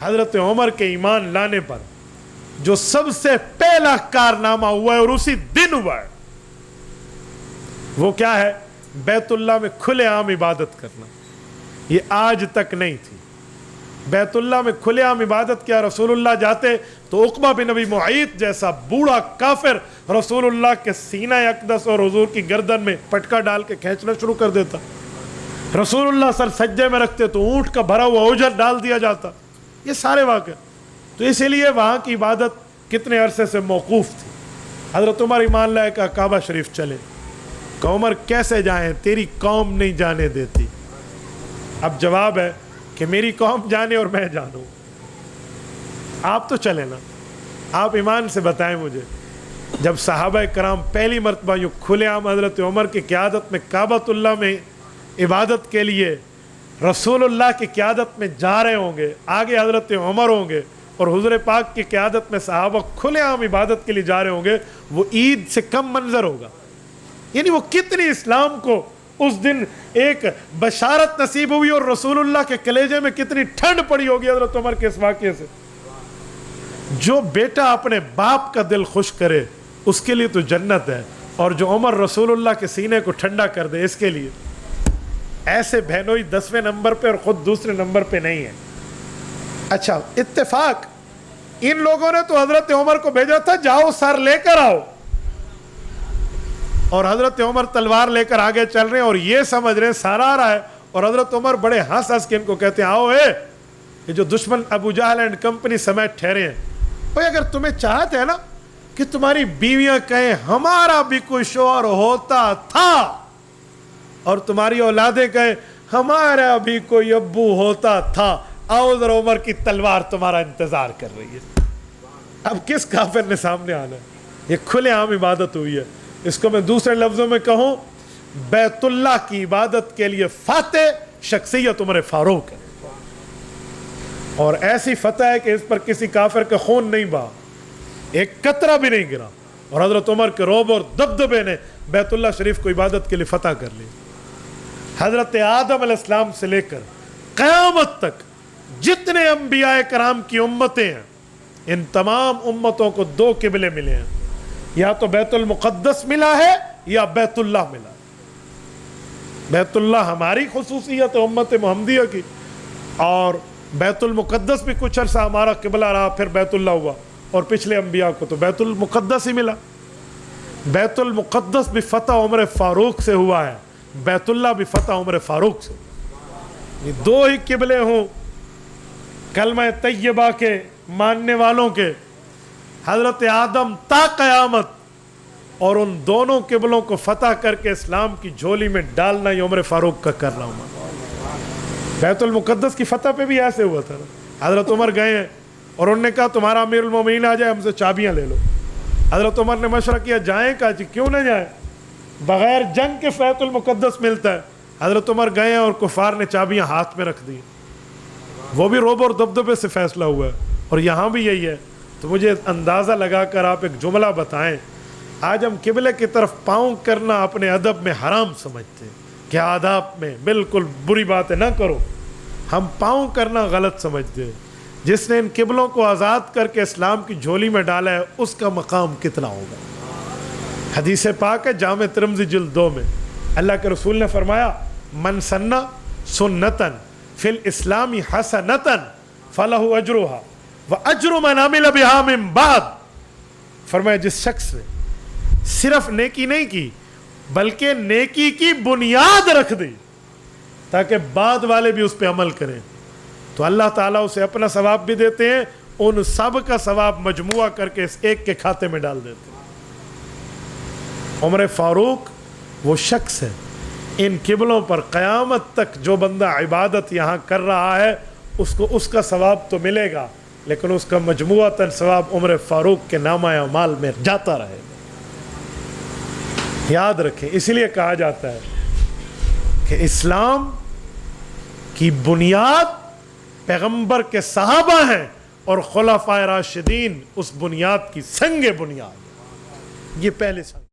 حضرت عمر کے ایمان لانے پر جو سب سے پہلا کارنامہ ہوا ہے اور اسی دن ہوا ہے وہ کیا ہے؟ بیت اللہ میں کھلے عام عبادت کرنا. یہ آج تک نہیں تھی. بیت اللہ میں کھلے عام عبادت کیا رسول اللہ جاتے تو عقبہ بن ابی معیط جیسا بوڑھا کافر رسول اللہ کے سینہ اقدس اور حضور کی گردن میں پٹکا ڈال کے کھینچنا شروع کر دیتا. رسول اللہ سر سجدے میں رکھتے تو اونٹ کا بھرا ہوا اوجر ڈال دیا جاتا. یہ سارے واقع. تو اسی لیے وہاں کی عبادت کتنے عرصے سے موقوف تھی. حضرت عمر ایمان لائے کہ کعبہ شریف چلے. کہ عمر کیسے جائیں؟ تیری قوم نہیں جانے دیتی. اب جواب ہے کہ میری قوم جانے اور میں جانوں. آپ تو چلیں نا. آپ ایمان سے بتائیں مجھے جب صحابہ کرام پہلی مرتبہ یوں کھلے عام حضرت عمر کی قیادت میں کعبۃ اللہ میں عبادت کے لیے رسول اللہ کی قیادت میں جا رہے ہوں گے, آگے حضرت عمر ہوں گے اور حضور پاک کی قیادت میں صحابہ کھلے عام عبادت کے لیے جا رہے ہوں گے, وہ عید سے کم منظر ہوگا. یعنی وہ کتنی اسلام کو اس دن ایک بشارت نصیب ہوئی اور رسول اللہ کے کلیجے میں کتنی ٹھنڈ پڑی ہوگی حضرت عمر کے اس واقعے سے. جو بیٹا اپنے باپ کا دل خوش کرے اس کے لیے تو جنت ہے, اور جو عمر رسول اللہ کے سینے کو ٹھنڈا کر دے اس کے لیے. ایسے بہنوئی 10ویں نمبر پہ اور خود دوسرے نمبر پہ نہیں ہے. اچھا اتفاق ان لوگوں نے تو حضرت عمر کو بھیجا تھا جاؤ سر لے کر آؤ, اور حضرت عمر تلوار لے کر آگے چل رہے ہیں اور یہ سمجھ رہے ہیں سارا آ رہا ہے, اور حضرت عمر بڑے ہنس ہنس کے ان کو کہتے ہیں آؤ یہ جو دشمن ابو جہل اینڈ کمپنی سمیت ٹھہرے ہیں, بھائی اگر تمہیں چاہتے ہیں نا کہ تمہاری بیویاں کہیں ہمارا بھی کوئی شوہر ہوتا تھا اور تمہاری اولادیں کہیں ہمارا بھی کوئی ابو ہوتا تھا, آؤ ذرا عمر کی تلوار تمہارا انتظار کر رہی ہے. اب کس کافر نے سامنے آنا ہے؟ یہ کھلے عام عبادت ہوئی ہے. اس کو میں دوسرے لفظوں میں کہوں بیت اللہ کی عبادت کے لیے فاتح شخصیت عمر فاروق ہے, اور ایسی فتح ہے کہ اس پر کسی کافر کا خون نہیں بہا, ایک قطرہ بھی نہیں گرا, اور حضرت عمر کے رعب اور دبدبے نے بیت اللہ شریف کو عبادت کے لیے فتح کر لی. حضرت آدم علیہ السلام سے لے کر قیامت تک جتنے انبیاء کرام کی امتیں ہیں ان تمام امتوں کو 2 قبلے ملے ہیں, یا تو بیت المقدس ملا ہے یا بیت اللہ ملا. بیت اللہ ہماری خصوصیت ہے امت محمدیہ کی, اور بیت المقدس بھی کچھ عرصہ ہمارا قبلہ رہا, پھر بیت اللہ ہوا, اور پچھلے انبیاء کو تو بیت المقدس ہی ملا. بیت المقدس بھی فتح عمر فاروق سے ہوا ہے, بیت اللہ بھی فتح عمر فاروق سے. یہ 2 ہی قبلے ہوں کلمہ طیبہ کے ماننے والوں کے, حضرت آدم تا قیامت, اور ان دونوں قبلوں کو فتح کر کے اسلام کی جھولی میں ڈالنا یہ عمر فاروق کا کرنا ہوا. بیت المقدس کی فتح پہ بھی ایسے ہوا تھا. حضرت عمر گئے ہیں اور انہوں نے کہا تمہارا امیر المومنین آ جائے ہم سے چابیاں لے لو. حضرت عمر نے مشورہ کیا جائیں, کہا جی کیوں نہ جائیں, بغیر جنگ کے بیت المقدس ملتا ہے. حضرت عمر گئے اور کفار نے چابیاں ہاتھ میں رکھ دی. وہ بھی روب اور دبدبے سے فیصلہ ہوا ہے, اور یہاں بھی یہی ہے. تو مجھے اندازہ لگا کر آپ ایک جملہ بتائیں. آج ہم قبلے کی طرف پاؤں کرنا اپنے ادب میں حرام سمجھتے ہیں کہ آداب میں بالکل بری بات ہے, نہ کرو. ہم پاؤں کرنا غلط سمجھتے ہیں. جس نے ان قبلوں کو آزاد کر کے اسلام کی جھولی میں ڈالا ہے اس کا مقام کتنا ہوگا. حدیث پاک ہے جامع ترمذی جلد 2 میں اللہ کے رسول نے فرمایا من سنہ سنتن فی الاسلام حسنتن فلہ اجرہا واجر من عمل بہا من بعد. فرمایا جس شخص نے صرف نیکی نہیں کی بلکہ نیکی کی بنیاد رکھ دی تاکہ بعد والے بھی اس پہ عمل کریں, تو اللہ تعالیٰ اسے اپنا ثواب بھی دیتے ہیں, ان سب کا ثواب مجموعہ کر کے اس ایک کے کھاتے میں ڈال دیتے ہیں. عمر فاروق وہ شخص ہے ان قبلوں پر قیامت تک جو بندہ عبادت یہاں کر رہا ہے اس کو اس کا ثواب تو ملے گا, لیکن اس کا مجموعتاً ثواب عمر فاروق کے نامہ اعمال میں جاتا رہے گا. یاد رکھیں, اسی لیے کہا جاتا ہے کہ اسلام کی بنیاد پیغمبر کے صحابہ ہیں اور خلفائے راشدین اس بنیاد کی سنگ بنیاد. یہ پہلے